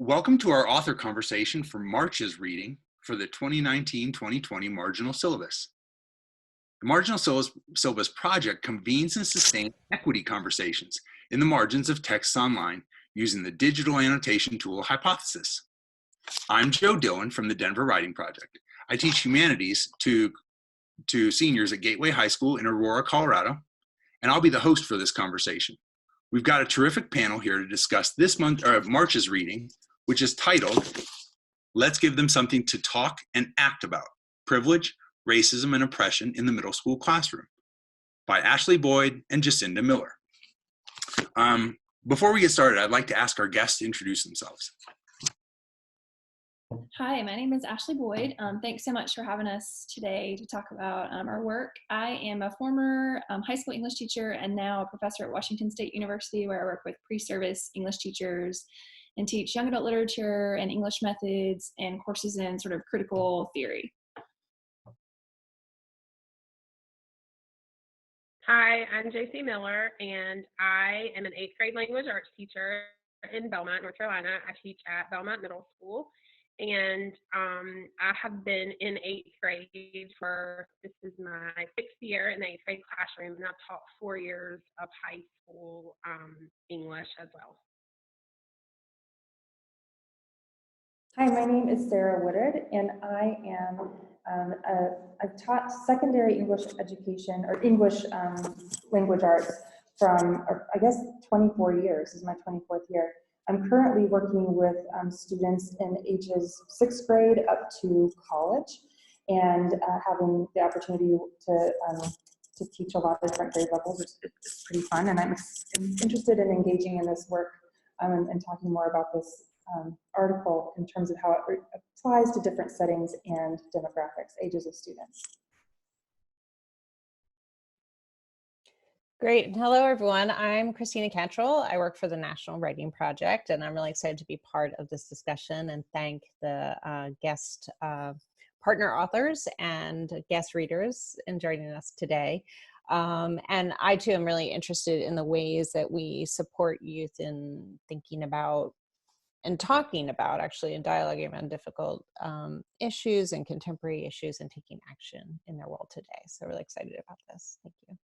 Welcome to our author conversation for March's reading for the 2019-2020 Marginal Syllabus. The Marginal Syllabus project convenes and sustains equity conversations in the margins of texts online using the digital annotation tool Hypothesis. I'm Joe Dillon from the Denver Writing Project. I teach humanities to seniors at Gateway High School in Aurora, Colorado, and I'll be the host for this conversation. We've got a terrific panel here to discuss this March's reading, which is titled, Let's Give Them Something to Talk and Act About, Privilege, Racism, and Oppression in the Middle School Classroom, by Ashley Boyd and Jacinda Miller. Before we get started, I'd like to ask our guests to introduce themselves. Hi, my name is Ashley Boyd. Thanks so much for having us today to talk about our work. I am a former high school English teacher and now a professor at Washington State University, where I work with pre-service English teachers and teach young adult literature and English methods and courses in sort of critical theory. Hi, I'm Jacinda Miller, and I am an 8th grade language arts teacher in Belmont, North Carolina. I teach at Belmont Middle School, and I have been in 8th grade this is my 6th year in the 8th grade classroom, and I've taught 4 years of high school English as well. Hi, my name is Sarah Woodard, and I am I've taught secondary English education or English language arts from, I guess, 24 years. This is my 24th year. I'm currently working with students in ages 6th grade up to college, and having the opportunity to teach a lot of different grade levels. It's pretty fun, and I'm interested in engaging in this work and talking more about this article in terms of how it applies to different settings and demographics, ages of students. Great. Hello, everyone. I'm Christina Cantrell. I work for the National Writing Project, and I'm really excited to be part of this discussion and thank the guest partner authors and guest readers in joining us today. And I, too, am really interested in the ways that we support youth in thinking about and talking about, actually, and dialoguing around difficult issues and contemporary issues and taking action in their world today. So really excited about this. Thank you.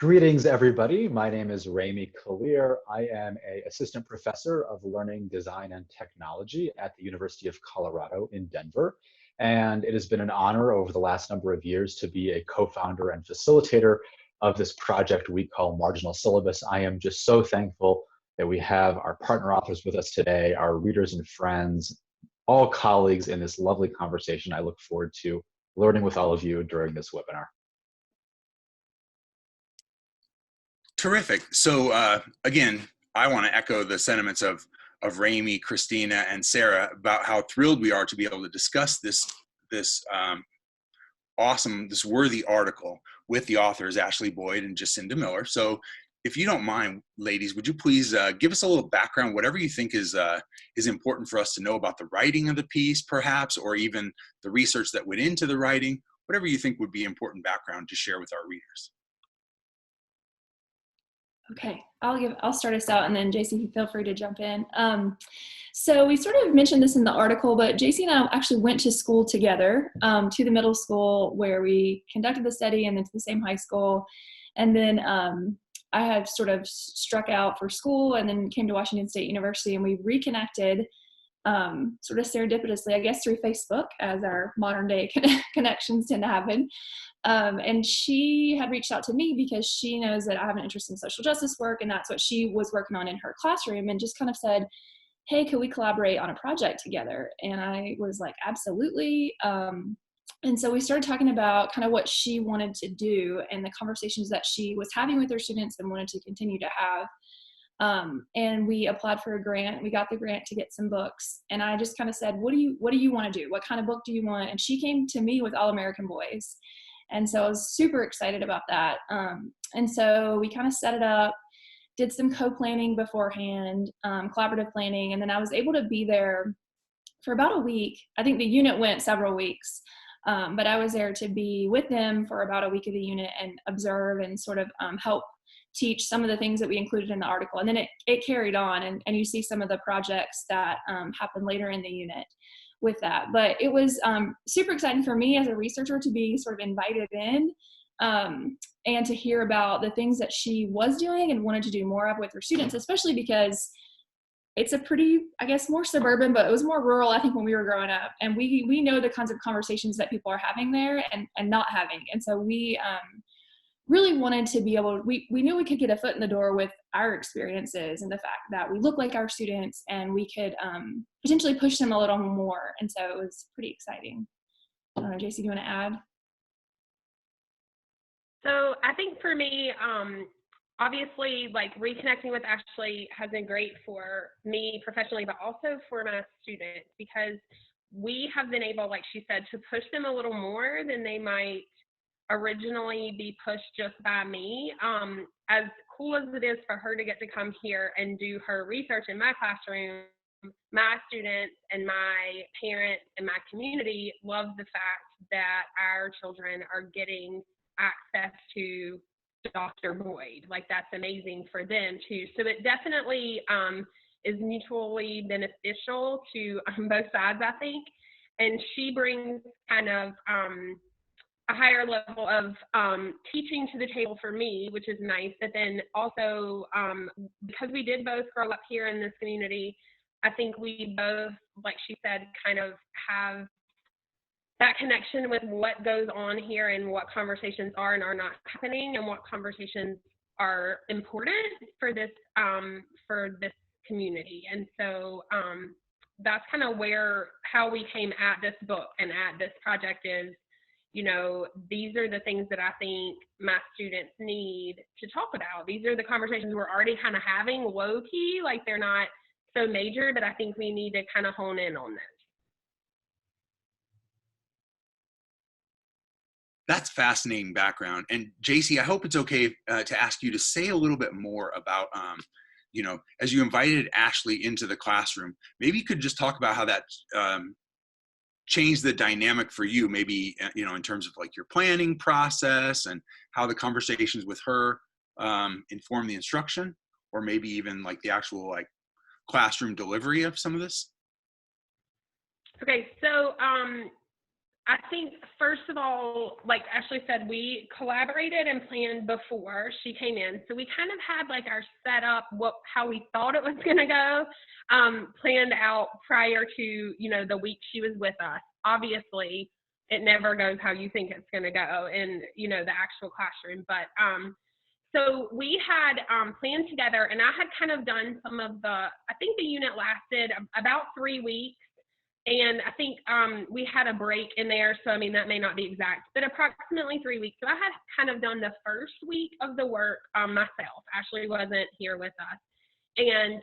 Greetings, everybody. My name is Ramy Kalir. I am an assistant professor of learning, design, and technology at the University of Colorado in Denver. And it has been an honor over the last number of years to be a co-founder and facilitator of this project we call Marginal Syllabus. I am just so thankful that we have our partner authors with us today, our readers and friends, all colleagues in this lovely conversation. I look forward to learning with all of you during this webinar. Terrific. So again, I want to echo the sentiments of Ramy, Christina, and Sarah about how thrilled we are to be able to discuss this worthy article with the authors Ashley Boyd and Jacinda Miller. So if you don't mind, ladies, would you please give us a little background, whatever you think is important for us to know about the writing of the piece, perhaps, or even the research that went into the writing, whatever you think would be important background to share with our readers. Okay, I'll start us out, and then JC, feel free to jump in. So we sort of mentioned this in the article, but JC and I actually went to school together, to the middle school where we conducted the study, and then to the same high school. And then I had sort of struck out for school and then came to Washington State University, and we reconnected sort of serendipitously, I guess, through Facebook, as our modern day connections tend to happen. And she had reached out to me because she knows that I have an interest in social justice work, and that's what she was working on in her classroom, and just kind of said, hey, could we collaborate on a project together? And I was like, absolutely. And so we started talking about kind of what she wanted to do and the conversations that she was having with her students and wanted to continue to have. And we applied for a grant. We got the grant to get some books. And I just kind of said, what do you want to do? What kind of book do you want? And she came to me with All American Boys. And so I was super excited about that. And so we kind of set it up, did some co-planning beforehand, collaborative planning. And then I was able to be there for about a week. I think the unit went several weeks. But I was there to be with them for about a week of the unit and observe and sort of help teach some of the things that we included in the article. And then it carried on, and you see some of the projects that happened later in the unit with that. But it was super exciting for me as a researcher to be sort of invited in and to hear about the things that she was doing and wanted to do more of with her students, especially because it's a pretty, I guess, more suburban, but it was more rural, I think, when we were growing up. And we know the kinds of conversations that people are having there and not having. And so we really wanted to be able, we knew we could get a foot in the door with our experiences and the fact that we look like our students, and we could potentially push them a little more. And so it was pretty exciting. I don't know, JC, do you want to add? So I think for me, obviously, like, reconnecting with Ashley has been great for me professionally, but also for my students, because we have been able, like she said, to push them a little more than they might originally be pushed just by me. As cool as it is for her to get to come here and do her research in my classroom, my students and my parents and my community love the fact that our children are getting access to Dr. Boyd. Like, that's amazing for them too. So it definitely is mutually beneficial to both sides, I think. And she brings kind of a higher level of teaching to the table for me, which is nice. But then also, because we did both grow up here in this community, I think we both, like she said, kind of have that connection with what goes on here and what conversations are and are not happening, and what conversations are important for this community. And so that's kind of how we came at this book and at this project is, you know, these are the things that I think my students need to talk about. These are the conversations we're already kind of having low key, like they're not so major, but I think we need to kind of hone in on this. That's fascinating background. And JC, I hope it's okay to ask you to say a little bit more about, you know, as you invited Ashley into the classroom, maybe you could just talk about how that changed the dynamic for you, maybe, you know, in terms of like your planning process and how the conversations with her inform the instruction, or maybe even like the actual like classroom delivery of some of this. Okay, so I think, first of all, like Ashley said, we collaborated and planned before she came in. So we kind of had like our setup, how we thought it was going to go, planned out prior to, you know, the week she was with us. Obviously, it never goes how you think it's going to go in, you know, the actual classroom. But so we had planned together, and I had kind of done some of I think the unit lasted about 3 weeks. And I think we had a break in there, so I mean, that may not be exact, but approximately 3 weeks. So I had kind of done the first week of the work myself. Ashley wasn't here with us. And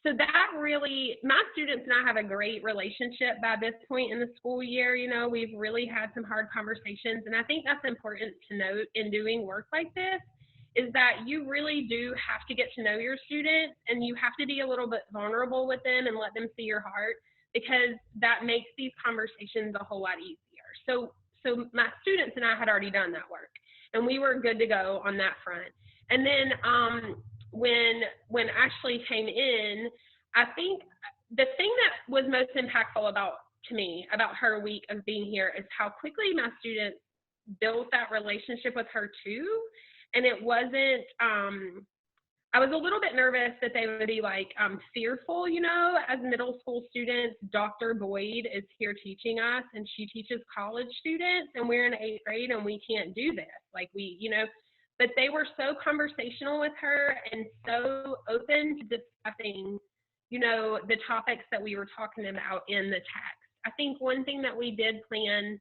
so that really, my students and I have a great relationship by this point in the school year. You know, we've really had some hard conversations, and I think that's important to note in doing work like this, is that you really do have to get to know your students, and you have to be a little bit vulnerable with them and let them see your heart, because that makes these conversations a whole lot easier. So my students and I had already done that work, and we were good to go on that front. And then when Ashley came in, I think the thing that was most impactful about her week of being here is how quickly my students built that relationship with her too. And it wasn't, I was a little bit nervous that they would be like fearful, you know, as middle school students. Dr. Boyd is here teaching us, and she teaches college students, and we're in 8th grade and we can't do this. Like, we, you know, but they were so conversational with her and so open to discussing, you know, the topics that we were talking about in the text. I think one thing that we did plan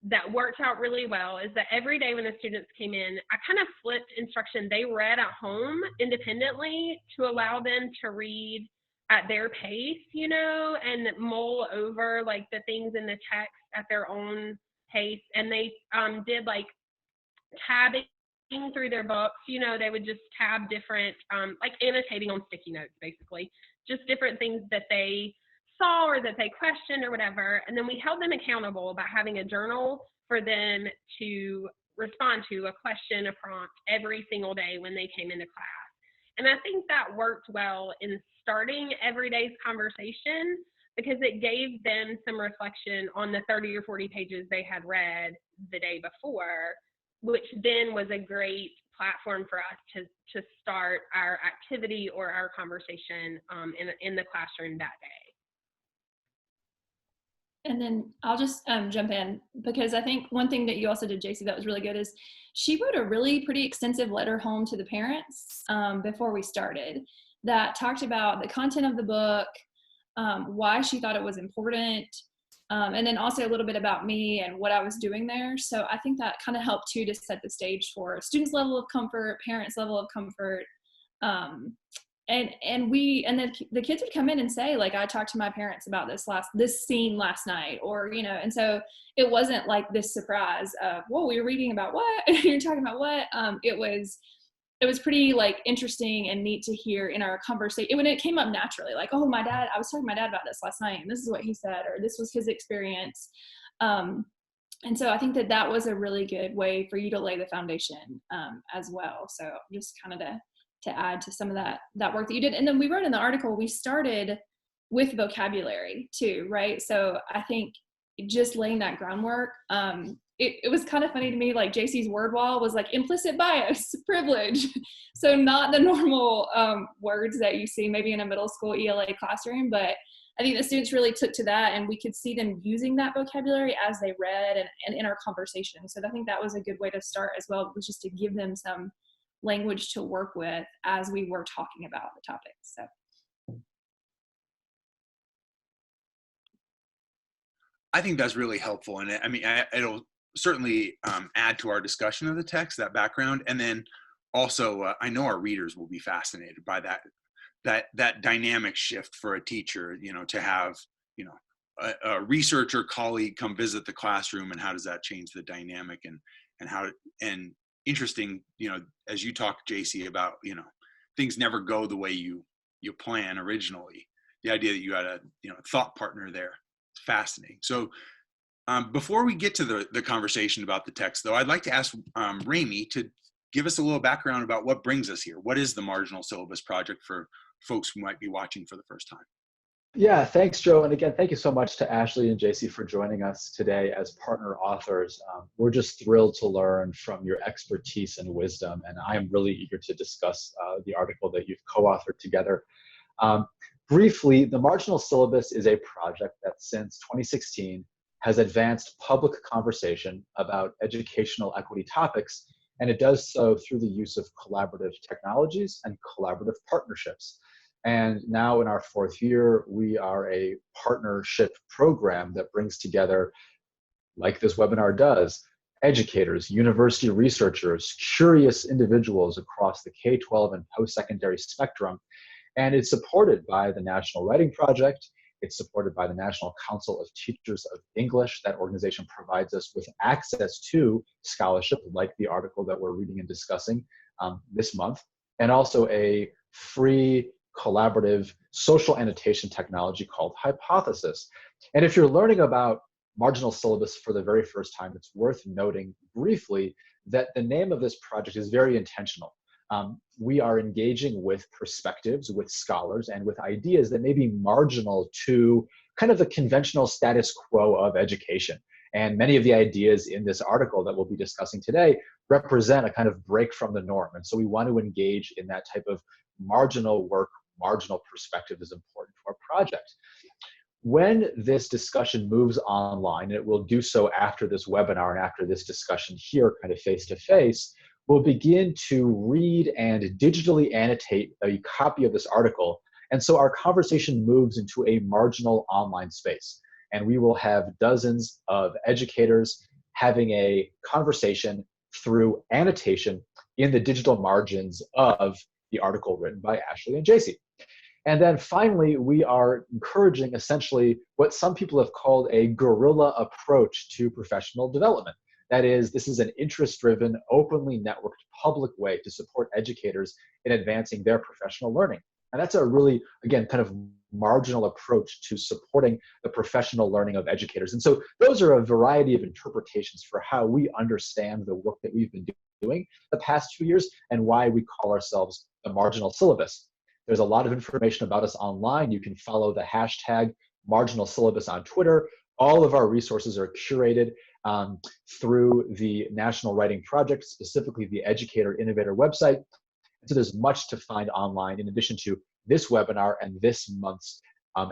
that worked out really well is that every day when the students came in, I kind of flipped instruction. They read at home independently to allow them to read at their pace, you know, and mull over like the things in the text at their own pace. And they did like tabbing through their books, you know, they would just tab different, like annotating on sticky notes, basically, just different things that they saw or that they questioned or whatever. And then we held them accountable by having a journal for them to respond to a question, a prompt every single day when they came into class. And I think that worked well in starting every day's conversation because it gave them some reflection on the 30 or 40 pages they had read the day before, which then was a great platform for us to start our activity or our conversation in the classroom that day. And then I'll just jump in because I think one thing that you also did, JC, that was really good is she wrote a really pretty extensive letter home to the parents before we started that talked about the content of the book, why she thought it was important, and then also a little bit about me and what I was doing there. So I think that kind of helped too to set the stage for students' level of comfort, parents' level of comfort. And then the kids would come in and say, like, I talked to my parents about this scene last night, or, you know, and so it wasn't like this surprise of, whoa, we were reading about what? You're talking about what? It was pretty like interesting and neat to hear in our conversation when it came up naturally, like, oh, I was talking to my dad about this last night and this is what he said, or this was his experience. And so I think that was a really good way for you to lay the foundation as well. So just kind of to add to some of that work that you did. And then we wrote in the article, we started with vocabulary too, right? So I think just laying that groundwork, it was kind of funny to me, like JC's word wall was like implicit bias, privilege. So not the normal words that you see maybe in a middle school ELA classroom, but I think the students really took to that and we could see them using that vocabulary as they read and in our conversation. So I think that was a good way to start as well, was just to give them some language to work with as we were talking about the topics. So. I think that's really helpful. And I mean, it'll certainly add to our discussion of the text, that background. And then also, I know our readers will be fascinated by that dynamic shift for a teacher, you know, to have, you know, a researcher colleague come visit the classroom, and how does that change the dynamic, and interesting, you know, as you talk, JC, about, you know, things never go the way you plan originally. The idea that you had a, you know, thought partner there, it's fascinating. So before we get to the conversation about the text, though, I'd like to ask Raimi to give us a little background about what brings us here. What is the Marginal Syllabus Project for folks who might be watching for the first time? Yeah, thanks, Joe. And again, thank you so much to Ashley and JC for joining us today as partner authors. We're just thrilled to learn from your expertise and wisdom, and I am really eager to discuss the article that you've co-authored together. Briefly, the Marginal Syllabus is a project that since 2016 has advanced public conversation about educational equity topics, and it does so through the use of collaborative technologies and collaborative partnerships. And now in our fourth year, we are a partnership program that brings together, like this webinar does, educators, university researchers, curious individuals across the K-12 and post-secondary spectrum. And it's supported by the National Writing Project. It's supported by the National Council of Teachers of English. That organization provides us with access to scholarship, like the article that we're reading and discussing this month, and also a free collaborative social annotation technology called Hypothesis. And if you're learning about Marginal Syllabus for the very first time, it's worth noting briefly that the name of this project is very intentional. We are engaging with perspectives, with scholars, and with ideas that may be marginal to kind of the conventional status quo of education. And many of the ideas in this article that we'll be discussing today represent a kind of break from the norm. And so we want to engage in that type of marginal work. Marginal perspective is important to our project. When this discussion moves online, and it will do so after this webinar and after this discussion here, kind of face-to-face, we'll begin to read and digitally annotate a copy of this article. And so our conversation moves into a marginal online space. And we will have dozens of educators having a conversation through annotation in the digital margins of the article written by Ashley and JC. And then finally, we are encouraging essentially what some people have called a guerrilla approach to professional development. That is, this is an interest-driven, openly networked public way to support educators in advancing their professional learning. And that's a really, again, kind of marginal approach to supporting the professional learning of educators. And so those are a variety of interpretations for how we understand the work that we've been doing the past 2 years and why we call ourselves the Marginal Syllabus. There's a lot of information about us online. You can follow the hashtag Marginal Syllabus on Twitter. All of our resources are curated through the National Writing Project, specifically the Educator Innovator website. So there's much to find online in addition to this webinar and this month's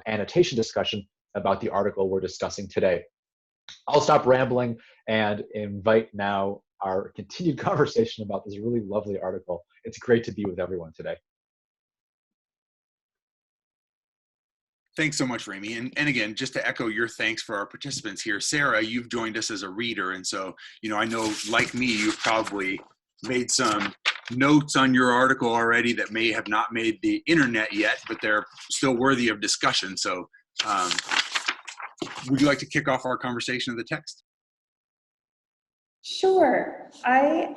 annotation discussion about the article we're discussing today. I'll stop rambling and invite now our continued conversation about this really lovely article. It's great to be with everyone today. Thanks so much, Ramy. And again, just to echo your thanks for our participants here, Sarah, you've joined us as a reader. And so, I know, like me, you've probably made some notes on your article already that may have not made the internet yet, but they're still worthy of discussion. So would you like to kick off our conversation of the text? Sure. I,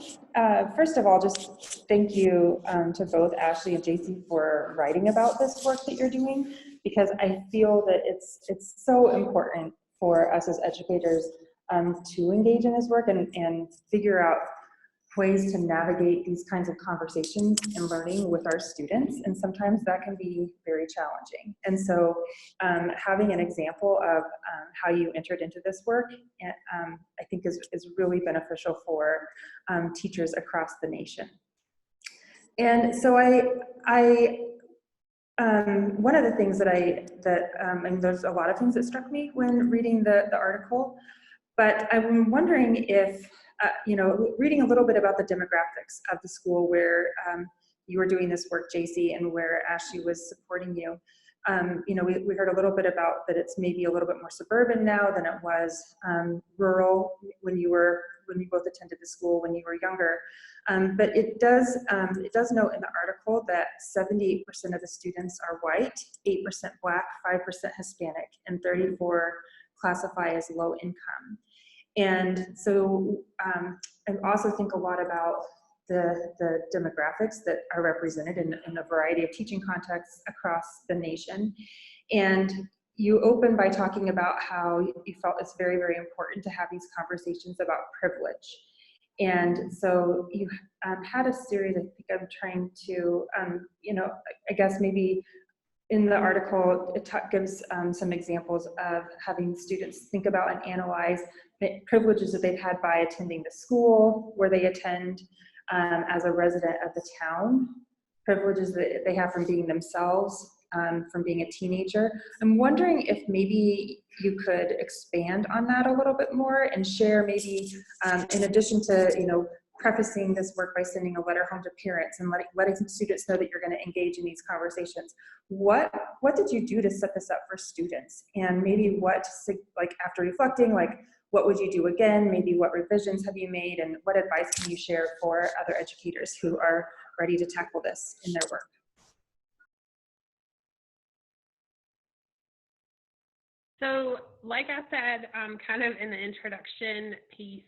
first of all, just thank you to both Ashley and JC for writing about this work that you're doing, because I feel that it's so important for us as educators to engage in this work and figure out ways to navigate these kinds of conversations and learning with our students. And sometimes that can be very challenging. And so having an example of how you entered into this work, I think is really beneficial for teachers across the nation. And so one of the things and there's a lot of things that struck me when reading the article, but I'm wondering if, reading a little bit about the demographics of the school where you were doing this work, JC, and where Ashley was supporting you. We heard a little bit about that it's maybe a little bit more suburban now than it was rural when you both attended the school when you were younger. But it does note in the article that 78% of the students are white, 8% Black, 5% Hispanic, and 34% classify as low income. And so I also think a lot about the demographics that are represented in a variety of teaching contexts across the nation. And you open by talking about how you felt it's very, very important to have these conversations about privilege. And so you had a series, I think I'm trying to, I guess maybe in the article, it gives some examples of having students think about and analyze the privileges that they've had by attending the school where they attend as a resident of the town, privileges that they have from being themselves, from being a teenager. I'm wondering if maybe you could expand on that a little bit more and share maybe, in addition to, prefacing this work by sending a letter home to parents and letting some students know that you're going to engage in these conversations. What did you do to set this up for students? And maybe after reflecting, what would you do again? Maybe what revisions have you made? And what advice can you share for other educators who are ready to tackle this in their work? So like I said, kind of in the introduction piece,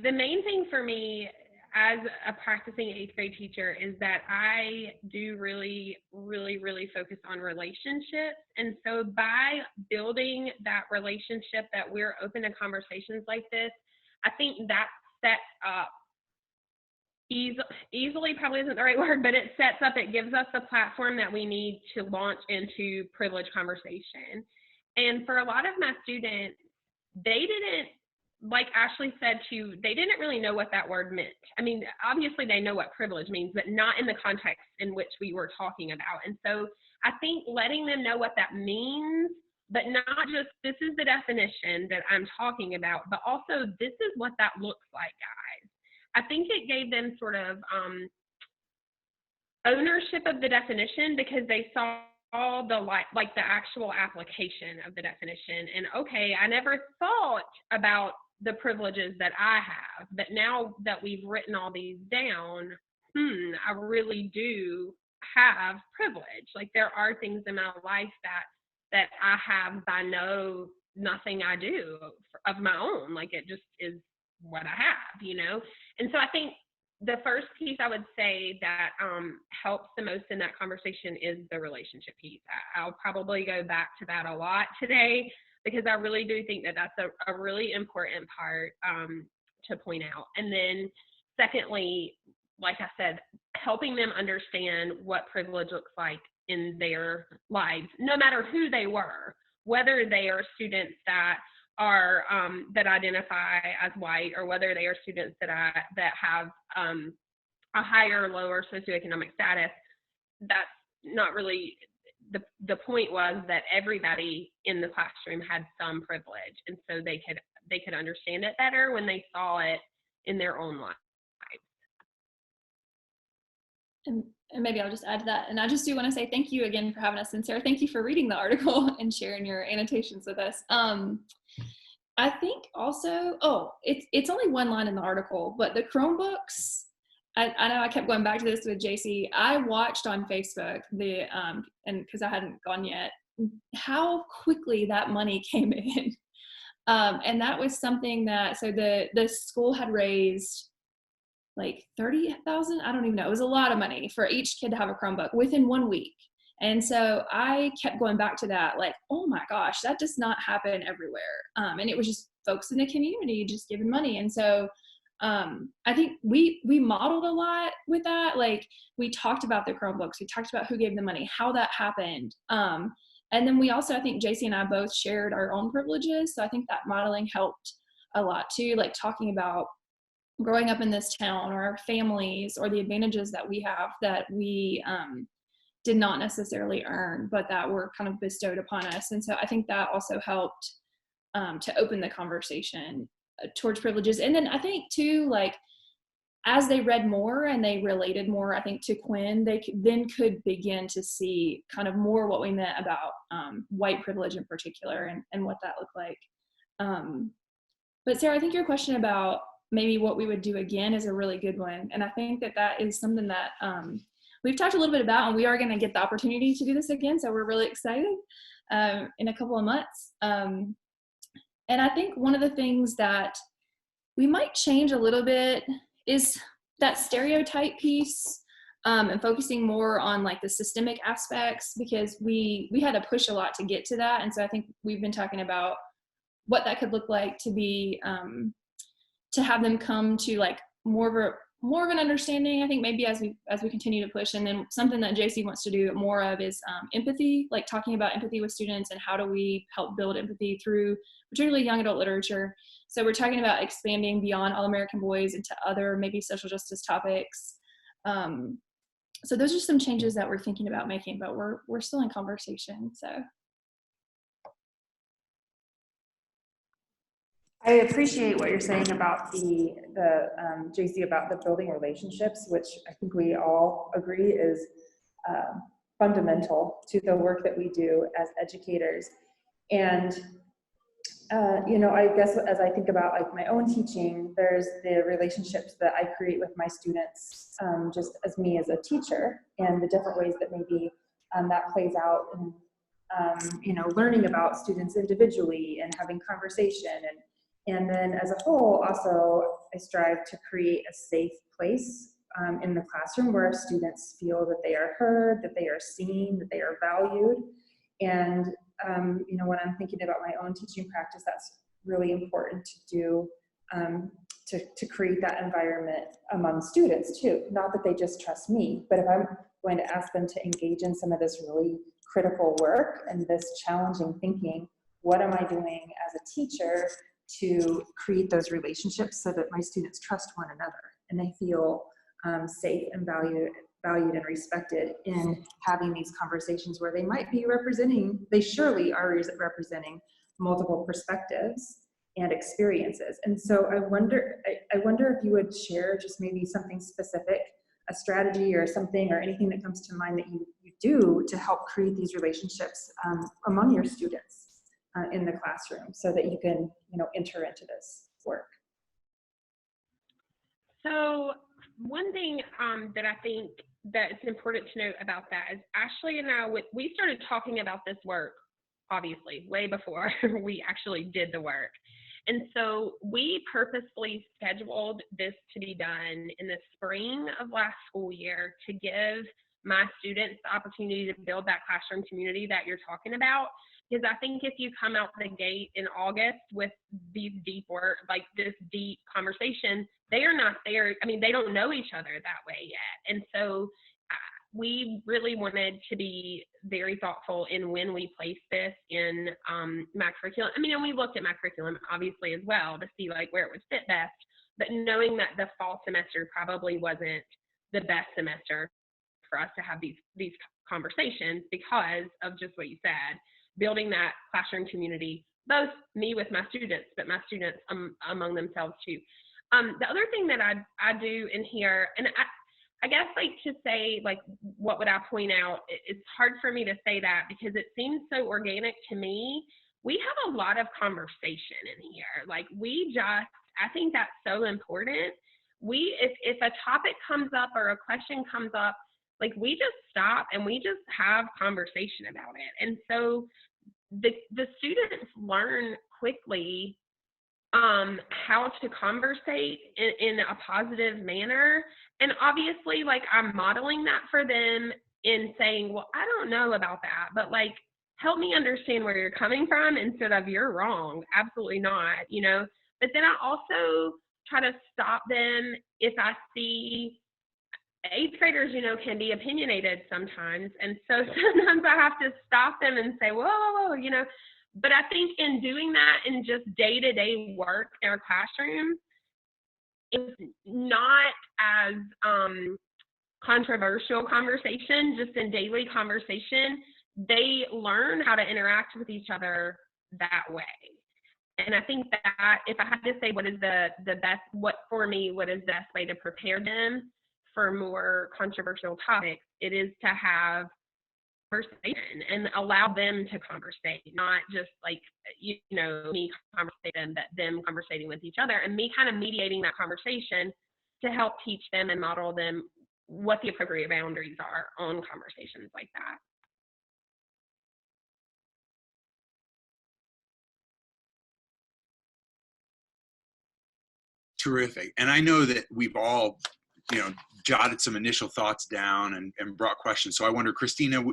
the main thing for me as a practicing 8th grade teacher is that I do really, really, really focus on relationships. And so by building that relationship that we're open to conversations like this, I think that sets up, easily probably isn't the right word, but it gives us the platform that we need to launch into privilege conversation. And for a lot of my students, they didn't, like Ashley said too, they didn't really know what that word meant. I mean, obviously they know what privilege means, but not in the context in which we were talking about. And so I think letting them know what that means, but not just this is the definition that I'm talking about, but also this is what that looks like, guys. I think it gave them sort of ownership of the definition because they saw the actual application of the definition. And okay, I never thought about the privileges that I have, but now that we've written all these down, I really do have privilege. Like there are things in my life that I have by nothing I do of my own. Like it just is what I have, And so I think the first piece I would say that helps the most in that conversation is the relationship piece. I'll probably go back to that a lot today because I really do think that that's a really important part to point out. And then secondly, like I said, helping them understand what privilege looks like in their lives, no matter who they were, whether they are students that are that identify as white, or whether they are students that have a higher or lower socioeconomic status. That's not really the point. Was that everybody in the classroom had some privilege, and so they could understand it better when they saw it in their own lives. And maybe I'll just add to that. And I just do want to say thank you again for having us. And Sarah, thank you for reading the article and sharing your annotations with us. I think also, it's only one line in the article, but the Chromebooks, I know I kept going back to this with JC. I watched on Facebook and because I hadn't gone yet, how quickly that money came in. And that was something that, so the school had raised like 30,000, I don't even know. It was a lot of money for each kid to have a Chromebook within 1 week. And so I kept going back to that, like, oh my gosh, that does not happen everywhere. And it was just folks in the community just giving money. And so I think we modeled a lot with that. Like, we talked about the Chromebooks, we talked about who gave the money, how that happened. And then we also, I think JC and I both shared our own privileges. So I think that modeling helped a lot too, like talking about growing up in this town or our families or the advantages that we have that we did not necessarily earn, but that were kind of bestowed upon us. And so I think that also helped to open the conversation towards privileges. And then I think too, like, as they read more and they related more, I think, to Quinn, they then could begin to see kind of more what we meant about white privilege in particular and what that looked like. But Sarah, I think your question about maybe what we would do again is a really good one. And I think that is something that we've talked a little bit about, and we are going to get the opportunity to do this again. So we're really excited in a couple of months. And I think one of the things that we might change a little bit is that stereotype piece and focusing more on like the systemic aspects, because we had to push a lot to get to that. And so I think we've been talking about what that could look like to be, to have them come to like more of an understanding, I think, maybe as we continue to push. And then something that JC wants to do more of is empathy, like talking about empathy with students and how do we help build empathy through particularly young adult literature. So we're talking about expanding beyond All American Boys into other maybe social justice topics. So those are some changes that we're thinking about making, but we're still in conversation. So I appreciate what you're saying about the JC, about the building relationships, which I think we all agree is fundamental to the work that we do as educators. And I guess as I think about like my own teaching, there's the relationships that I create with my students, just as me as a teacher, and the different ways that maybe that plays out in learning about students individually and having conversation. And then as a whole, also, I strive to create a safe place in the classroom where students feel that they are heard, that they are seen, that they are valued. And, when I'm thinking about my own teaching practice, that's really important to do, to create that environment among students too. Not that they just trust me, but if I'm going to ask them to engage in some of this really critical work and this challenging thinking, what am I doing as a teacher to create those relationships so that my students trust one another and they feel safe and valued and respected in having these conversations where they might be they surely are representing multiple perspectives and experiences. And so I wonder if you would share just maybe something specific, a strategy or something or anything that comes to mind that you do to help create these relationships among your students in the classroom so that you can, enter into this work. So one thing that I think that it's important to note about that is Ashley and I, we started talking about this work, obviously, way before we actually did the work. And so we purposely scheduled this to be done in the spring of last school year to give my students the opportunity to build that classroom community that you're talking about. Because I think if you come out the gate in August with these deep work, like this deep conversation, they are not there. I mean, they don't know each other that way yet. And so we really wanted to be very thoughtful in when we placed this in my curriculum. I mean, and we looked at my curriculum obviously as well to see like where it would fit best, but knowing that the fall semester probably wasn't the best semester for us to have these conversations because of just what you said, building that classroom community, both me with my students, but my students among themselves too. The other thing that I do in here, and I guess like to say like what would I point out, it's hard for me to say that because it seems so organic to me. We have a lot of conversation in here. Like I think that's so important. If a topic comes up or a question comes up, like we just stop and we just have conversation about it. And so the students learn quickly how to conversate in a positive manner. And obviously, like I'm modeling that for them in saying, well, I don't know about that, but like, help me understand where you're coming from instead of you're wrong. Absolutely not, you know. But then I also try to stop them if I see eighth graders, you know, can be opinionated sometimes. And so sometimes I have to stop them and say, whoa, whoa, whoa, you know. But I think in doing that in just day-to-day work in our classroom, it's not as controversial conversation, just in daily conversation, they learn how to interact with each other that way. And I think that if I had to say what is the best, what is the best way to prepare them for more controversial topics, it is to have conversation and allow them to conversate, not just like, you know, me conversating, but them conversating with each other and me kind of mediating that conversation to help teach them and model them what the appropriate boundaries are on conversations like that. Terrific. And I know that we've all, you know, jotted some initial thoughts down and brought questions. So I wonder, Christina,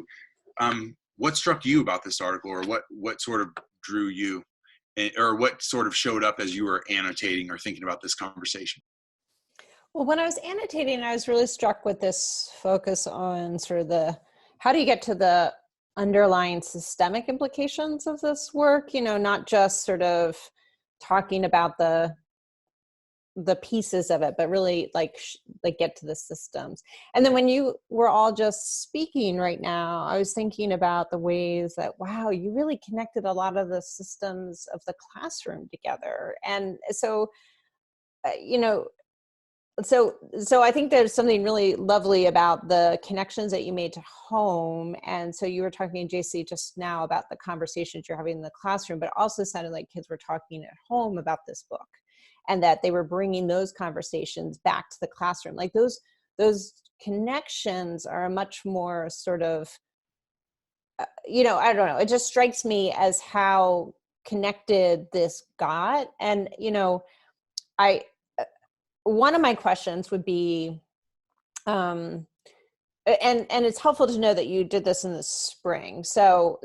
what struck you about this article, or what sort of drew you, or what sort of showed up as you were annotating or thinking about this conversation? Well, when I was annotating, I was really struck with this focus on sort of how do you get to the underlying systemic implications of this work, you know, not just sort of talking about the pieces of it, but really like get to the systems. And then when you were all just speaking right now, I was thinking about the ways that, wow, you really connected a lot of the systems of the classroom together. And so, you know, so I think there's something really lovely about the connections that you made to home. And so you were talking, JC, just now about the conversations you're having in the classroom, but it also sounded like kids were talking at home about this book, and that they were bringing those conversations back to the classroom. Like those connections are a much more sort of, you know, I don't know, it just strikes me as how connected this got. And, you know, one of my questions would be, and it's helpful to know that you did this in the spring. So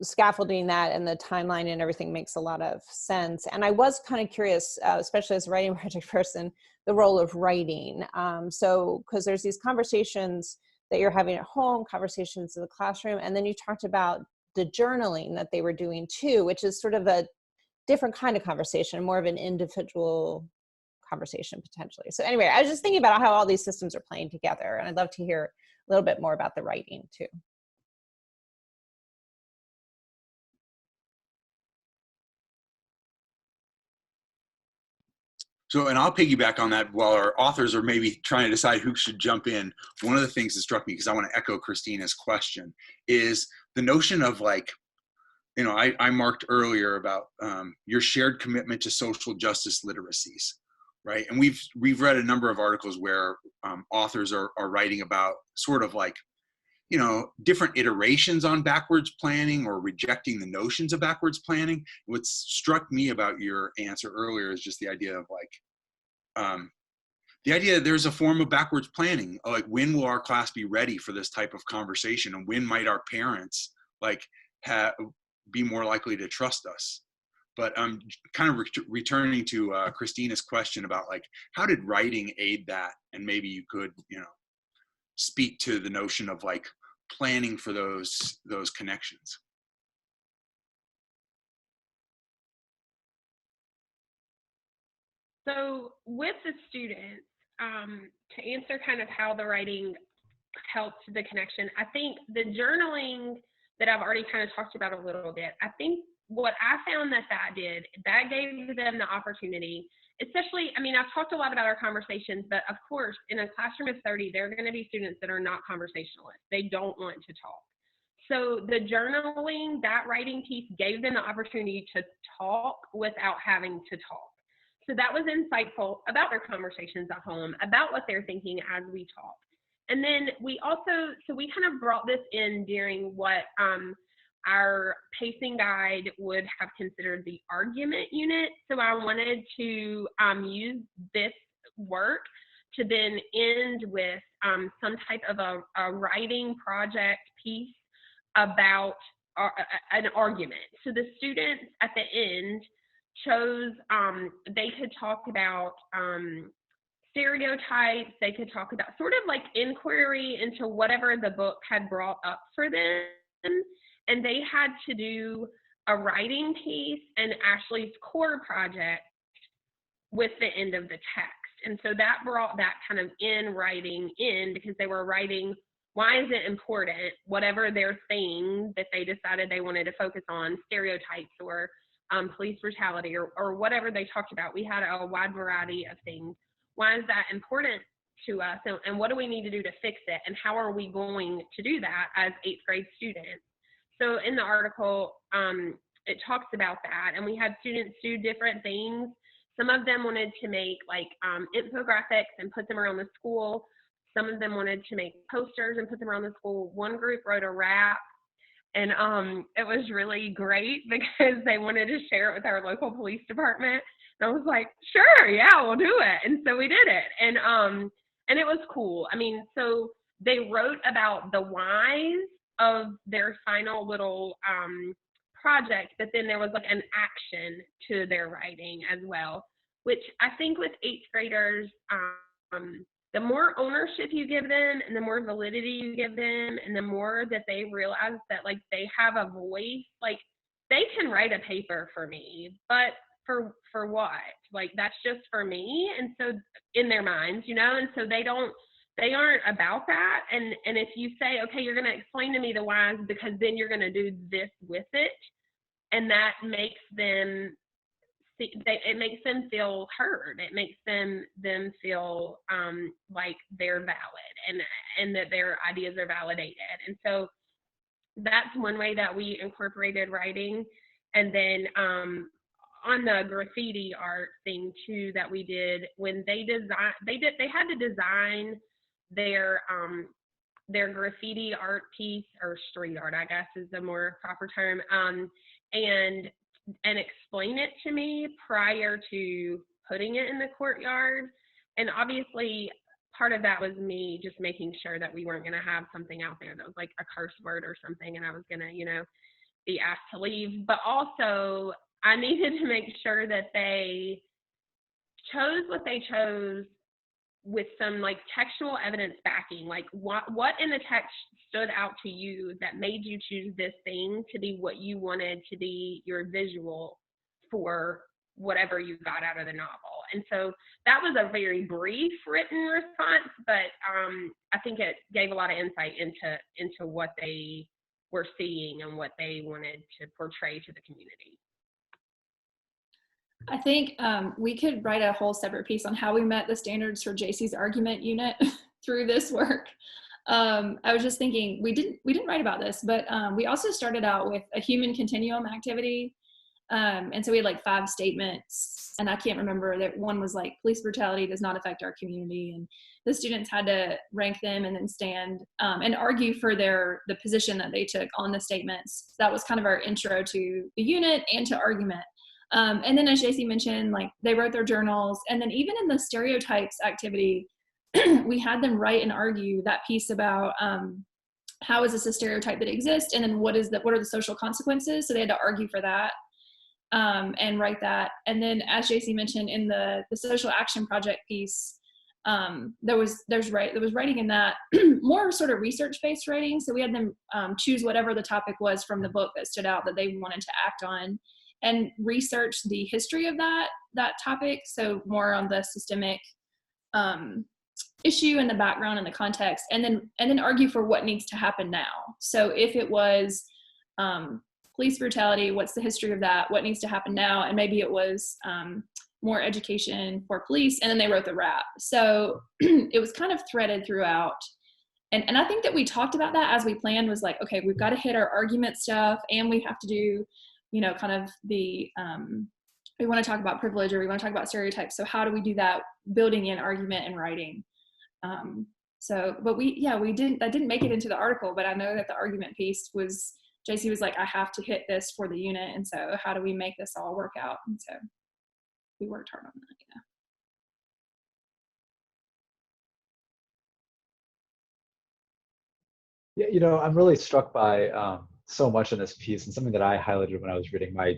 scaffolding that and the timeline and everything makes a lot of sense. And I was kind of curious, especially as a writing project person, the role of writing. So, because there's these conversations that you're having at home, conversations in the classroom, and then you talked about the journaling that they were doing too, which is sort of a different kind of conversation, more of an individual conversation potentially. So anyway, I was just thinking about how all these systems are playing together, and I'd love to hear a little bit more about the writing too. So, and I'll piggyback on that while our authors are maybe trying to decide who should jump in. One of the things that struck me, because I want to echo Christina's question, is the notion of like, you know, I marked earlier about your shared commitment to social justice literacies, right? And we've read a number of articles where authors are writing about sort of like you know, different iterations on backwards planning or rejecting the notions of backwards planning. What struck me about your answer earlier is just the idea of like, the idea that there's a form of backwards planning, like when will our class be ready for this type of conversation, and when might our parents like be more likely to trust us. But I'm kind of returning to Christina's question about like, how did writing aid that? And maybe you could, you know, speak to the notion of like planning for those connections. So with the students, to answer kind of how the writing helped the connection, I think the journaling that I've already kind of talked about a little bit, I think what I found that did, that gave them the opportunity, especially, I mean, I've talked a lot about our conversations, but of course, in a classroom of 30, there are going to be students that are not conversationalists. They don't want to talk. So the journaling, that writing piece gave them the opportunity to talk without having to talk. So that was insightful about their conversations at home, about what they're thinking as we talk. And then we also, so we kind of brought this in during what our pacing guide would have considered the argument unit. So I wanted to use this work to then end with some type of a writing project piece about an argument. So the students at the end chose, they could talk about stereotypes, they could talk about sort of like inquiry into whatever the book had brought up for them, and they had to do a writing piece and Ashley's core project with the end of the text. And so that brought that kind of in writing in, because they were writing, why is it important, whatever their thing that they decided they wanted to focus on, stereotypes or police brutality or whatever they talked about. We had a wide variety of things. Why is that important to us, and what do we need to do to fix it, and how are we going to do that as 8th grade students? So in the article, it talks about that, and we had students do different things. Some of them wanted to make like infographics and put them around the school. Some of them wanted to make posters and put them around the school. One group wrote a rap, and it was really great because they wanted to share it with our local police department. And I was like, sure, yeah, we'll do it. And so we did it. And it was cool. I mean, so they wrote about the whys of their final little project, but then there was like an action to their writing as well, which I think with 8th graders, the more ownership you give them and the more validity you give them and the more that they realize that like they have a voice, like they can write a paper for me, but for what? Like that's just for me. And so in their minds, you know, and so they aren't about that. And if you say, okay, you're going to explain to me the whys because then you're going to do this with it, and that makes them it makes them feel heard. It makes them feel like they're valid and that their ideas are validated. And so that's one way that we incorporated writing. And then on the graffiti art thing too that we did, when they had to design their graffiti art piece, or street art, I guess is the more proper term, and explain it to me prior to putting it in the courtyard. And obviously part of that was me just making sure that we weren't going to have something out there that was like a curse word or something and I was going to, you know, be asked to leave. But also I needed to make sure that they chose what they chose with some like textual evidence backing, like what in the text stood out to you that made you choose this thing to be what you wanted to be your visual for whatever you got out of the novel. And so that was a very brief written response, but I think it gave a lot of insight into what they were seeing and what they wanted to portray to the community. I think we could write a whole separate piece on how we met the standards for JC's argument unit through this work. I was just thinking, we didn't write about this, but we also started out with a human continuum activity And so we had like 5 statements, and I can't remember that one was like, police brutality does not affect our community. And the students had to rank them and then stand and argue for the position that they took on the statements. That was kind of our intro to the unit and to argument. And then as JC mentioned, like they wrote their journals, and then even in the stereotypes activity, we had them write and argue that piece about how is this a stereotype that exists, and then what are the social consequences. So they had to argue for that. And write that. And then as JC mentioned in the social action project piece, there was writing in that, more sort of research-based writing. So we had them choose whatever the topic was from the book that stood out that they wanted to act on, and research the history of that topic. So more on the systemic issue and the background and the context, and then argue for what needs to happen now. So if it was police brutality, what's the history of that? What needs to happen now? And maybe it was more education for police, and then they wrote the rap. So it was kind of threaded throughout. And I think that we talked about that as we planned, was like, okay, we've got to hit our argument stuff, and we have to do, kind of the, we want to talk about privilege, or we want to talk about stereotypes. So how do we do that, building in argument and writing? But that didn't make it into the article, but I know that the argument piece was, JC was like, I have to hit this for the unit. And so how do we make this all work out? And so we worked hard on that. Yeah, I'm really struck by so much in this piece, and something that I highlighted when I was reading. My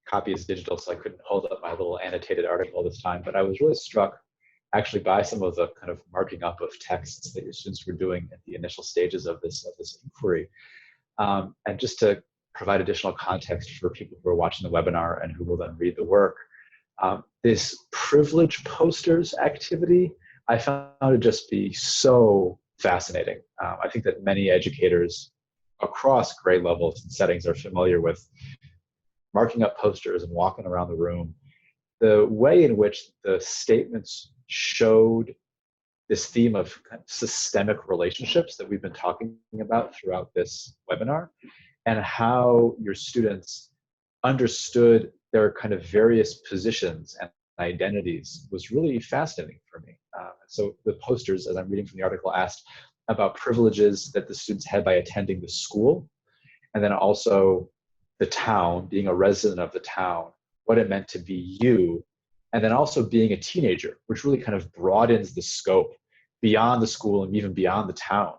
copy is digital, so I couldn't hold up my little annotated article this time, but I was really struck actually by some of the kind of marking up of texts that your students were doing at the initial stages of this inquiry. And just to provide additional context for people who are watching the webinar and who will then read the work, this privilege posters activity, I found to just be so fascinating. I think that many educators across grade levels and settings are familiar with marking up posters and walking around the room. The way in which the statements showed this theme of kind of systemic relationships that we've been talking about throughout this webinar, and how your students understood their kind of various positions and identities, was really fascinating for me. So the posters, as I'm reading from the article, asked about privileges that the students had by attending the school, and then also the town, being a resident of the town, what it meant to be you, and then also being a teenager, which really kind of broadens the scope beyond the school and even beyond the town.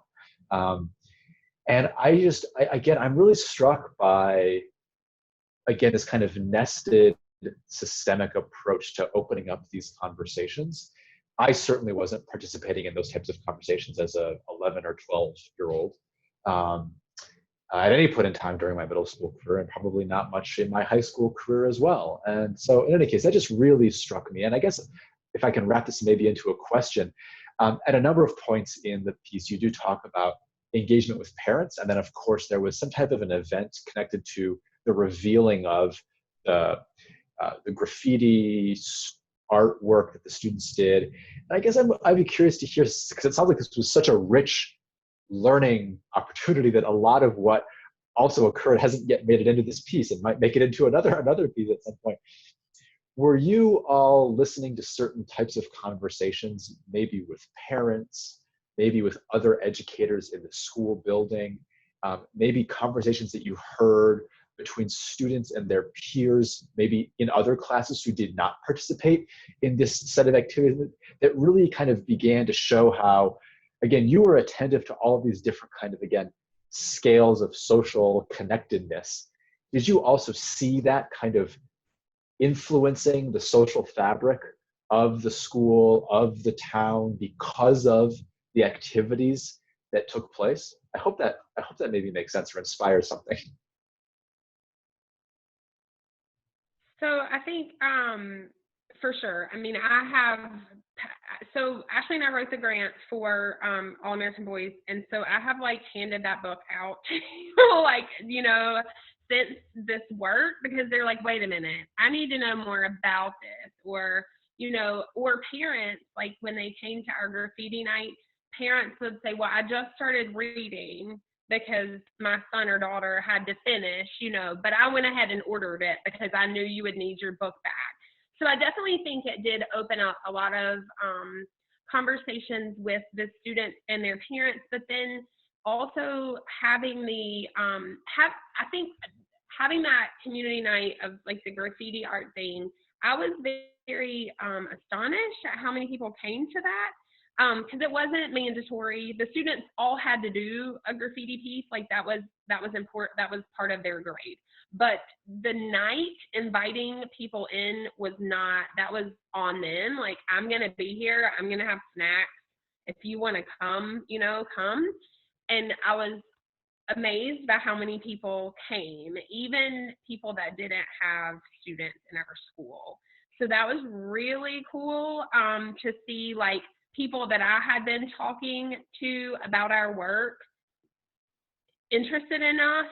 And I'm really struck by, again, this kind of nested systemic approach to opening up these conversations. I certainly wasn't participating in those types of conversations as a 11 or 12-year-old at any point in time during my middle school career, and probably not much in my high school career as well. And so in any case, that just really struck me. And I guess if I can wrap this maybe into a question, at a number of points in the piece, you do talk about engagement with parents. And then of course, there was some type of an event connected to the revealing of the graffiti artwork that the students did. And I guess I'd be curious to hear, because it sounds like this was such a rich learning opportunity that a lot of what also occurred hasn't yet made it into this piece, and might make it into another piece at some point. Were you all listening to certain types of conversations, maybe with parents, maybe with other educators in the school building, maybe conversations that you heard between students and their peers, maybe in other classes who did not participate in this set of activities, that really kind of began to show how, again, you were attentive to all of these different kind of, again, scales of social connectedness. Did you also see that kind of influencing the social fabric of the school, of the town, because of the activities that took place? I hope that maybe makes sense or inspires something. So I think for sure. I mean, so Ashley and I wrote the grant for All American Boys, and so I have like handed that book out like, since this work, because they're like, wait a minute, I need to know more about this. Or, or parents, like when they came to our graffiti night, parents would say, well, I just started reading because my son or daughter had to finish, but I went ahead and ordered it because I knew you would need your book back. So I definitely think it did open up a lot of conversations with the students and their parents, but then also having having that community night of like the graffiti art thing, I was very astonished at how many people came to that, because it wasn't mandatory. The students all had to do a graffiti piece, like that was important, that was part of their grade. But the night inviting people in was not, that was on them. Like, I'm gonna be here, I'm gonna have snacks, if you want to come, come. And I was amazed by how many people came, even people that didn't have students in our school. So that was really cool to see, like, people that I had been talking to about our work interested enough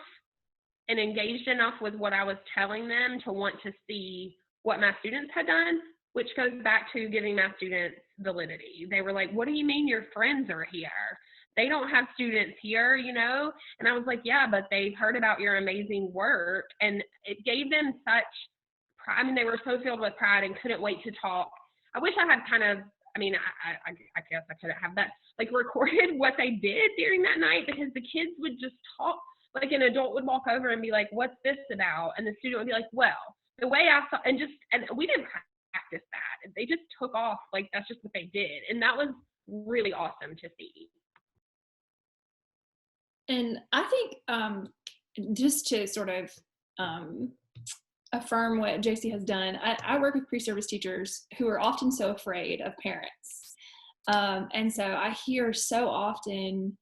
and engaged enough with what I was telling them to want to see what my students had done, which goes back to giving my students validity. They were like, what do you mean your friends are here? They don't have students here, And I was like, yeah, but they've heard about your amazing work. And it gave them such pride. I mean, they were so filled with pride and couldn't wait to talk. I wish I had kind of, I guess I couldn't have that, like, recorded what they did during that night, because the kids would just talk. Like, an adult would walk over and be like, what's this about? And the student would be like, well, the way I saw, and we didn't practice that. They just took off, like, that's just what they did. And that was really awesome to see. And I think just to sort of affirm what JC has done, I work with pre-service teachers who are often so afraid of parents. And so I hear so often,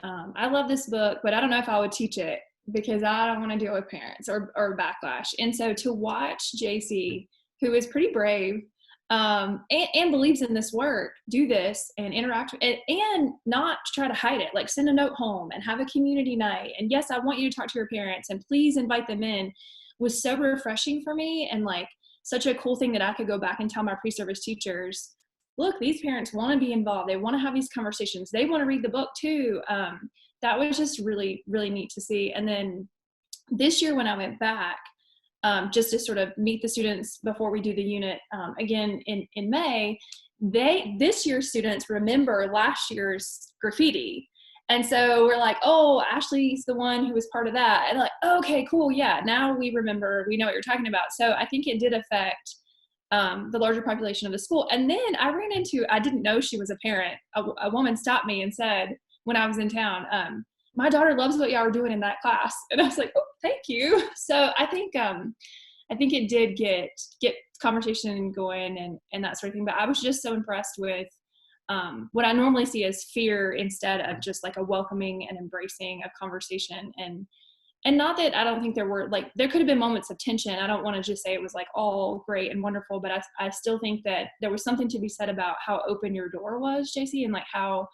I love this book, but I don't know if I would teach it because I don't want to deal with parents or backlash. And so to watch JC, who is pretty brave and believes in this work, do this and interact with it, and not try to hide it, like send a note home and have a community night. And yes, I want you to talk to your parents and please invite them in, was so refreshing for me, and like such a cool thing that I could go back and tell my pre-service teachers, look, these parents want to be involved. They want to have these conversations. They want to read the book too. That was just really, really neat to see. And then this year when I went back, just to sort of meet the students before we do the unit again in May, this year's students remember last year's graffiti. And so we're like, oh, Ashley's the one who was part of that. And like, okay, cool. Yeah, now we remember, we know what you're talking about. So I think it did affect the larger population of the school. And then I didn't know she was a parent. A woman stopped me and said, when I was in town, my daughter loves what y'all are doing in that class. And I was like, oh, thank you. So I think it did get conversation going and that sort of thing. But I was just so impressed with what I normally see as fear instead of just like a welcoming and embracing of conversation. And not that I don't think there could have been moments of tension. I don't want to just say it was like all great and wonderful, but I still think that there was something to be said about how open your door was, JC, and like how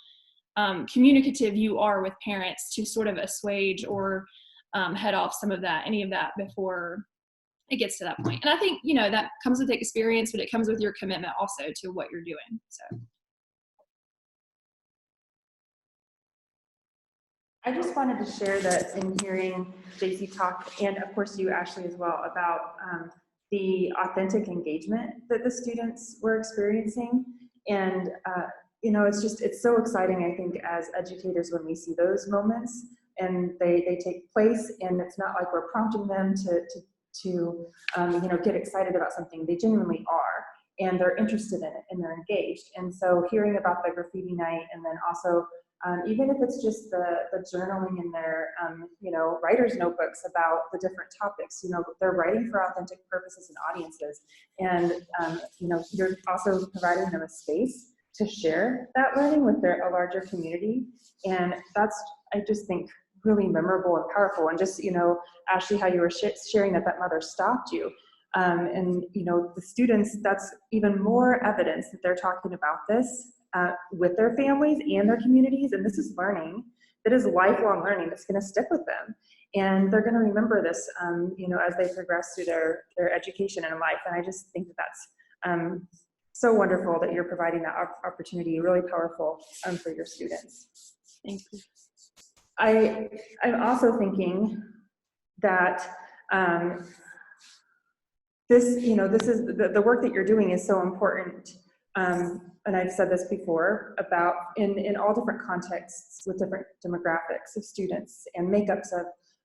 communicative you are with parents to sort of assuage or head off any of that before it gets to that point. And I think, that comes with experience, but it comes with your commitment also to what you're doing. So. I just wanted to share that in hearing JC talk, and of course you, Ashley, as well, about the authentic engagement that the students were experiencing. And, it's so exciting, I think, as educators when we see those moments and they take place, and it's not like we're prompting them to get excited about something. They genuinely are, and they're interested in it, and they're engaged. And so hearing about the graffiti night, and then also even if it's just the journaling in their, writer's notebooks about the different topics, they're writing for authentic purposes and audiences. And, you're also providing them a space to share that learning with a larger community. And that's, I just think, really memorable and powerful. And just, Ashley, how you were sharing that mother stopped you. And, the students, that's even more evidence that they're talking about this with their families and their communities. And this is learning that is lifelong learning that's going to stick with them. And they're going to remember this, as they progress through their education and life. And I just think that's so wonderful that you're providing that opportunity, really powerful for your students. Thank you. I'm also thinking that this is the work that you're doing is so important. And I've said this before about in all different contexts with different demographics of students and makeups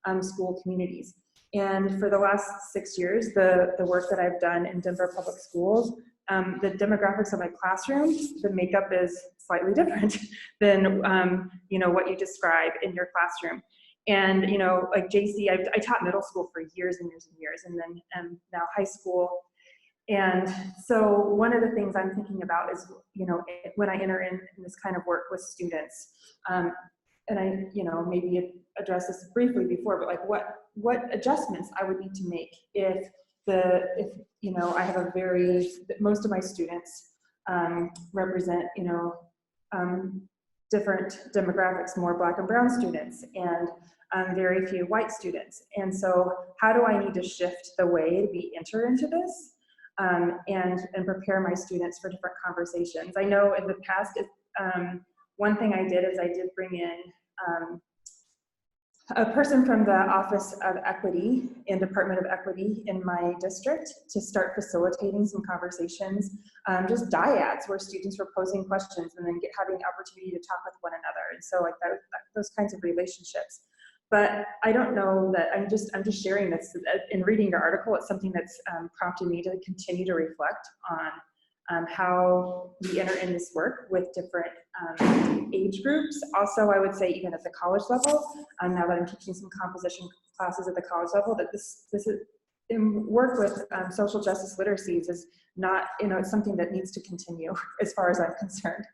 of school communities. And for the last 6 years, the work that I've done in Denver Public Schools, the demographics of my classrooms, the makeup is slightly different than what you describe in your classroom. And like JC, I taught middle school for years and years and years, and then now high school. And so one of the things I'm thinking about is, when I enter in this kind of work with students, and I, maybe addressed this briefly before, but like what adjustments I would need to make if I have most of my students represent, different demographics, more Black and brown students, and very few white students. And so how do I need to shift the way we enter into this? And prepare my students for different conversations. I know in the past, one thing I did is I did bring in a person from the Office of Equity and Department of Equity in my district to start facilitating some conversations, just dyads where students were posing questions and then having the opportunity to talk with one another. And so like those kinds of relationships. But I don't know that I'm just sharing this. In reading your article, it's something that's prompted me to continue to reflect on how we enter in this work with different age groups. Also, I would say even at the college level, now that I'm teaching some composition classes at the college level, that this is in work with social justice literacies is not, it's something that needs to continue as far as I'm concerned.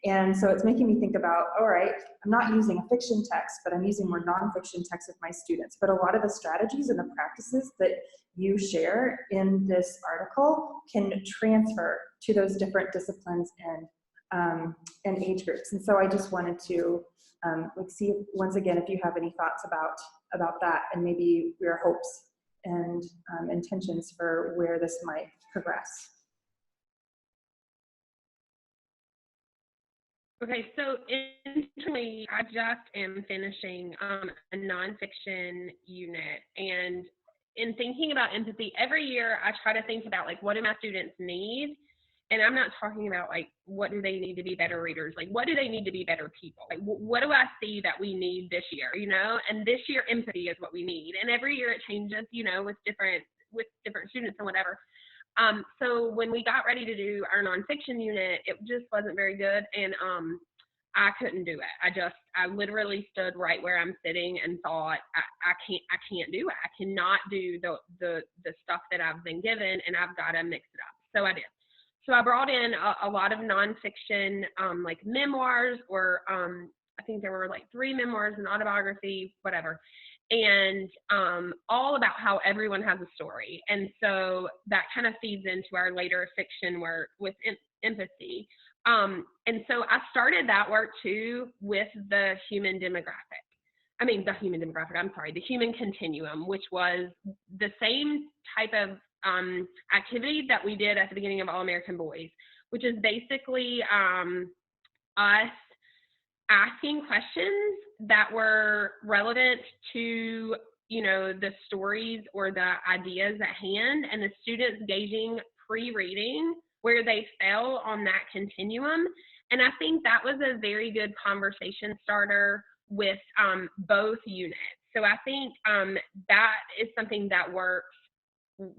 And so it's making me think about, all right, I'm not using a fiction text, but I'm using more nonfiction text with my students. But a lot of the strategies and the practices that you share in this article can transfer to those different disciplines and age groups. And so I just wanted to see once again if you have any thoughts about that, and maybe your hopes and intentions for where this might progress. Okay, so internally, I just am finishing a nonfiction unit, and in thinking about empathy, every year I try to think about like, what do my students need? And I'm not talking about like, what do they need to be better readers? Like, what do they need to be better people? Like, what do I see that we need this year, And this year, empathy is what we need. And every year it changes, with different students and whatever. So when we got ready to do our nonfiction unit, it just wasn't very good. And I couldn't do it. I literally stood right where I'm sitting and thought, I can't do it. I cannot do the stuff that I've been given, and I've got to mix it up. So I did. So I brought in a lot of nonfiction, like memoirs, or I think there were like 3 memoirs, an autobiography, whatever. And all about how everyone has a story. And so that kind of feeds into our later fiction work with empathy. And so I started that work too with the human continuum, which was the same type of activity that we did at the beginning of All American Boys, which is basically us asking questions that were relevant to, the stories or the ideas at hand, and the students gauging pre-reading where they fell on that continuum. And I think that was a very good conversation starter with both units. So I think that is something that works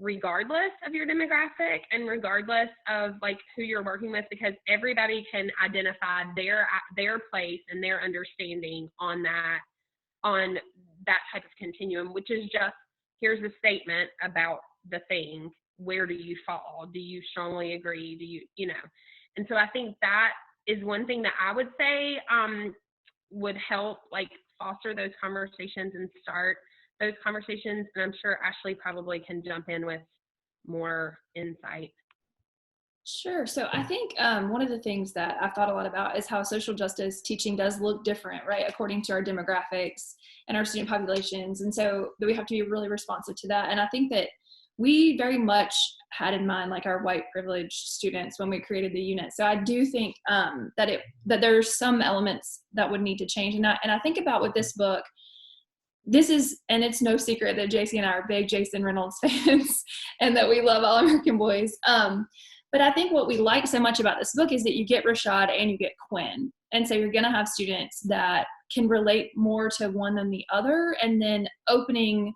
regardless of your demographic and regardless of like who you're working with, because everybody can identify their place and their understanding on that type of continuum, which is just, here's a statement about the thing. Where do you fall? Do you strongly agree? Do you know? And so I think that is one thing that I would say would help like foster those conversations and start those conversations. And I'm sure Ashley probably can jump in with more insight. Sure. So I think one of the things that I've thought a lot about is how social justice teaching does look different, right, according to our demographics and our student populations. And so we have to be really responsive to that. And I think that we very much had in mind like our white privileged students when we created the unit. So I do think that there's some elements that would need to change. And I think about with this book, this is, and it's no secret that JC and I are big Jason Reynolds fans and that we love All American Boys. But I think what we like so much about this book is that you get Rashad and you get Quinn. And so you're going to have students that can relate more to one than the other, and then opening,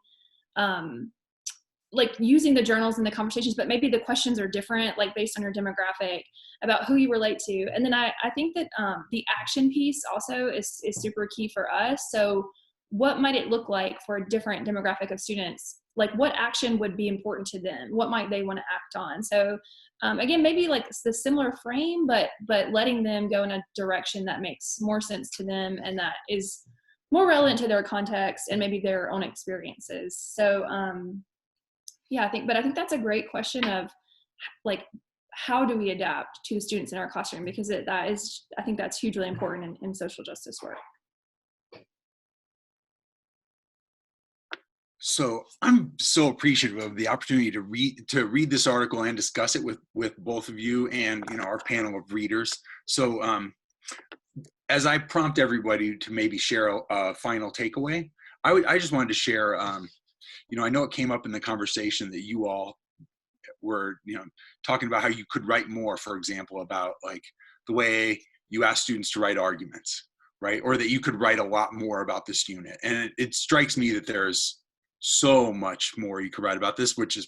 like using the journals and the conversations, but maybe the questions are different, like based on your demographic about who you relate to. And then I think that the action piece also is super key for us. So what might it look like for a different demographic of students? Like what action would be important to them? What might they want to act on? So again, maybe like the similar frame, but letting them go in a direction that makes more sense to them and that is more relevant to their context and maybe their own experiences. So yeah, I think that's a great question of like, how do we adapt to the students in our classroom? Because I think that's hugely important in social justice work. So I'm so appreciative of the opportunity to read this article and discuss it with both of you and our panel of readers. So as I prompt everybody to maybe share a final takeaway, I just wanted to share. I know it came up in the conversation that you all were talking about how you could write more, for example, about like the way you ask students to write arguments, right? Or that you could write a lot more about this unit. And it strikes me that there's so much more you could write about this, which is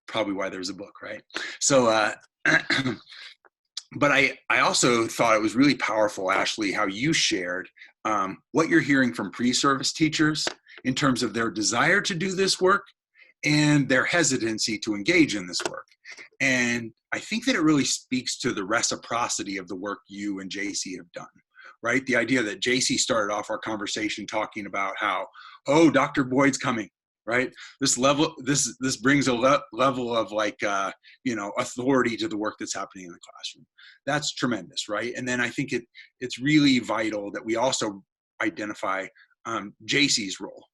probably why there's a book, right? So, but I also thought it was really powerful, Ashley, how you shared what you're hearing from pre-service teachers in terms of their desire to do this work and their hesitancy to engage in this work. And I think that it really speaks to the reciprocity of the work you and JC have done, right? The idea that JC started off our conversation talking about how, oh, Dr. Boyd's coming, right? This brings a level of like, authority to the work that's happening in the classroom. That's tremendous, right? And then I think it's really vital that we also identify JC's role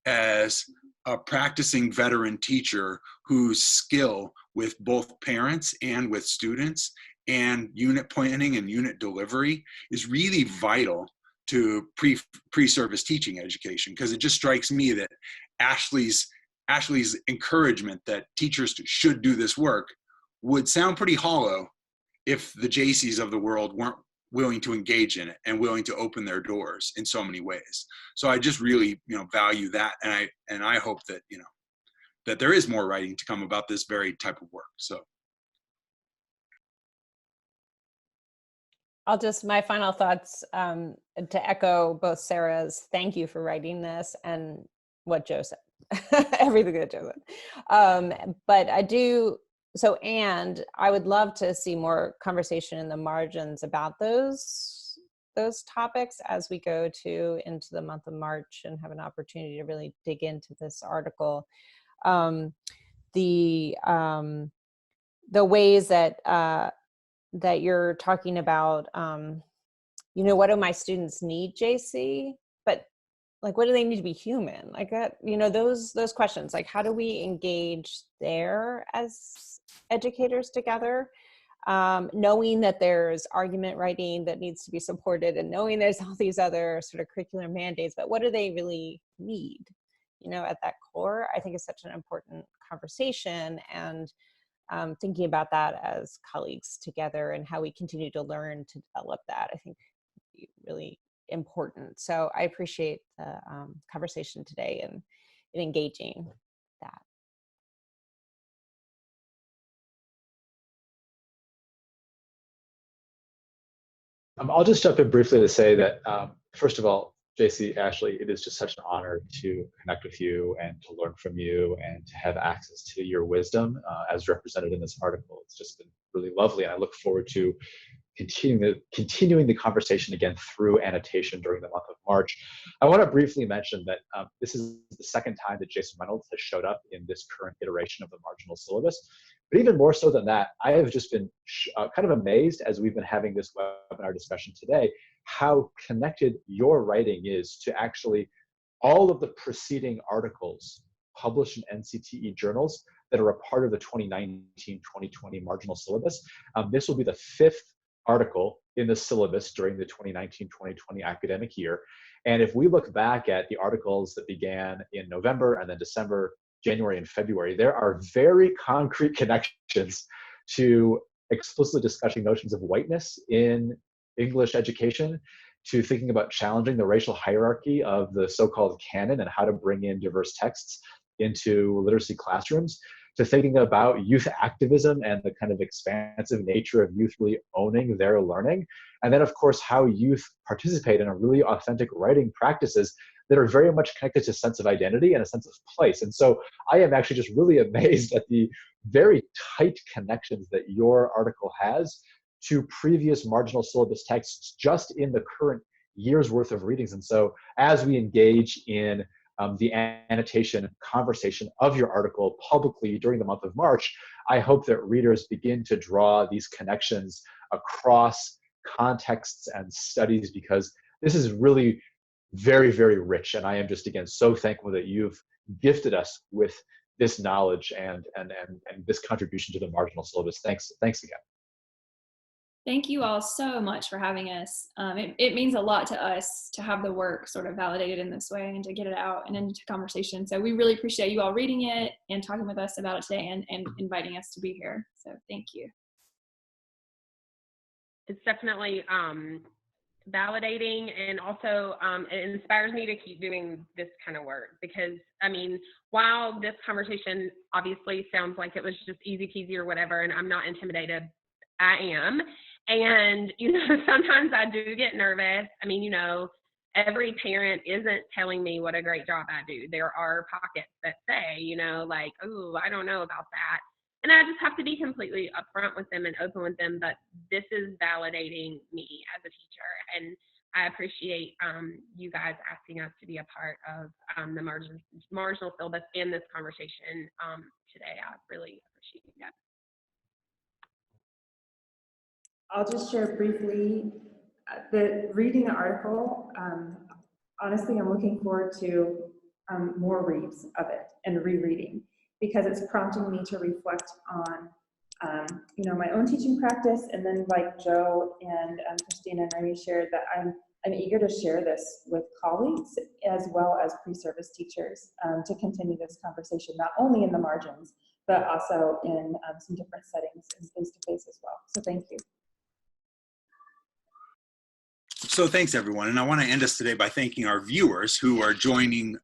as a practicing veteran teacher whose skill with both parents and with students and unit planning and unit delivery is really vital to pre-service teaching education, because it just strikes me that Ashley's encouragement that teachers should do this work would sound pretty hollow if the JCs of the world weren't willing to engage in it and willing to open their doors in so many ways. So I just really value that, and I hope that that there is more writing to come about this very type of work. So my final thoughts to echo both Sarah's thank you for writing this and what Joe said, everything that Joe said. But and I would love to see more conversation in the margins about those topics as we go into the month of March and have an opportunity to really dig into this article. The ways that you're talking about, what do my students need, JC? But like, what do they need to be human? Like that, those questions, like how do we engage there as educators together? Knowing that there's argument writing that needs to be supported and knowing there's all these other sort of curricular mandates, but what do they really need? At that core, I think is such an important conversation, and thinking about that as colleagues together and how we continue to learn to develop that, I think really important. So I appreciate the conversation today and engaging that. I'll just jump in briefly to say that, first of all, JC, Ashley, it is just such an honor to connect with you and to learn from you and to have access to your wisdom as represented in this article. It's just been really lovely, and I look forward to continuing the conversation again through annotation during the month of March. I want to briefly mention that this is the second time that Jason Reynolds has showed up in this current iteration of the marginal syllabus. But even more so than that, I have just been kind of amazed as we've been having this webinar discussion today, how connected your writing is to actually all of the preceding articles published in NCTE journals that are a part of the 2019-2020 marginal syllabus. This will be the 5th article in the syllabus during the 2019-2020 academic year. And if we look back at the articles that began in November and then December, January, and February, there are very concrete connections to explicitly discussing notions of whiteness in English education, to thinking about challenging the racial hierarchy of the so-called canon and how to bring in diverse texts into literacy classrooms, to thinking about youth activism and the kind of expansive nature of youth really owning their learning. And then, of course, how youth participate in a really authentic writing practices that are very much connected to a sense of identity and a sense of place. And so I am actually just really amazed at the very tight connections that your article has to previous marginal syllabus texts just in the current year's worth of readings. And so as we engage in the annotation conversation of your article publicly during the month of March, I hope that readers begin to draw these connections across contexts and studies, because this is really very, very rich. And I am just, again, so thankful that you've gifted us with this knowledge and this contribution to the marginal syllabus. Thanks again. Thank you all so much for having us. It means a lot to us to have the work sort of validated in this way and to get it out and into conversation. So we really appreciate you all reading it and talking with us about it today and inviting us to be here. So thank you. It's definitely validating, and also it inspires me to keep doing this kind of work, because I mean, while this conversation obviously sounds like it was just easy peasy or whatever, and I'm not intimidated, I am. And, you know, sometimes I do get nervous. I mean, you know, every parent isn't telling me what a great job I do. There are pockets that say, you know, like, oh, I don't know about that. And I just have to be completely upfront with them and open with them. But this is validating me as a teacher. And I appreciate you guys asking us to be a part of the marginal syllabus and this conversation today. I really appreciate that. I'll just share briefly reading the article. Honestly, I'm looking forward to more reads of it and rereading, because it's prompting me to reflect on you know, my own teaching practice, and then, like Joe and Christina and Remy shared, that I'm eager to share this with colleagues as well as pre-service teachers to continue this conversation, not only in the margins, but also in some different settings and face-to-face as well. So thank you. So thanks, everyone. And I want to end us today by thanking our viewers who are joining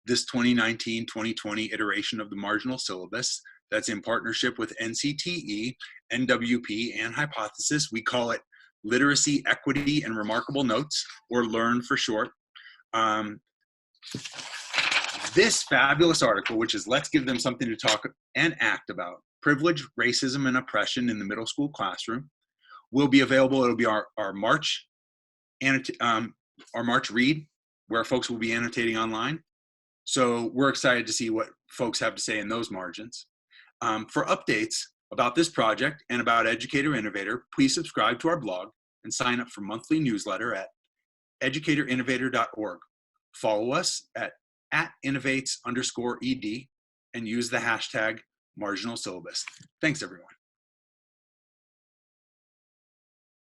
this 2019-2020 iteration of the Marginal Syllabus that's in partnership with NCTE, NWP, and Hypothesis. We call it Literacy, Equity, and Remarkable Notes, or LEARN for short. This fabulous article, which is Let's Give Them Something to Talk and Act About, Privilege, Racism, and Oppression in the Middle School Classroom, will be available. It'll be our March read, where folks will be annotating online. So we're excited to see what folks have to say in those margins. For updates about this project and about Educator Innovator, please subscribe to our blog and sign up for monthly newsletter at educatorinnovator.org. Follow us at @innovates_ed and use the hashtag marginal syllabus. Thanks, everyone.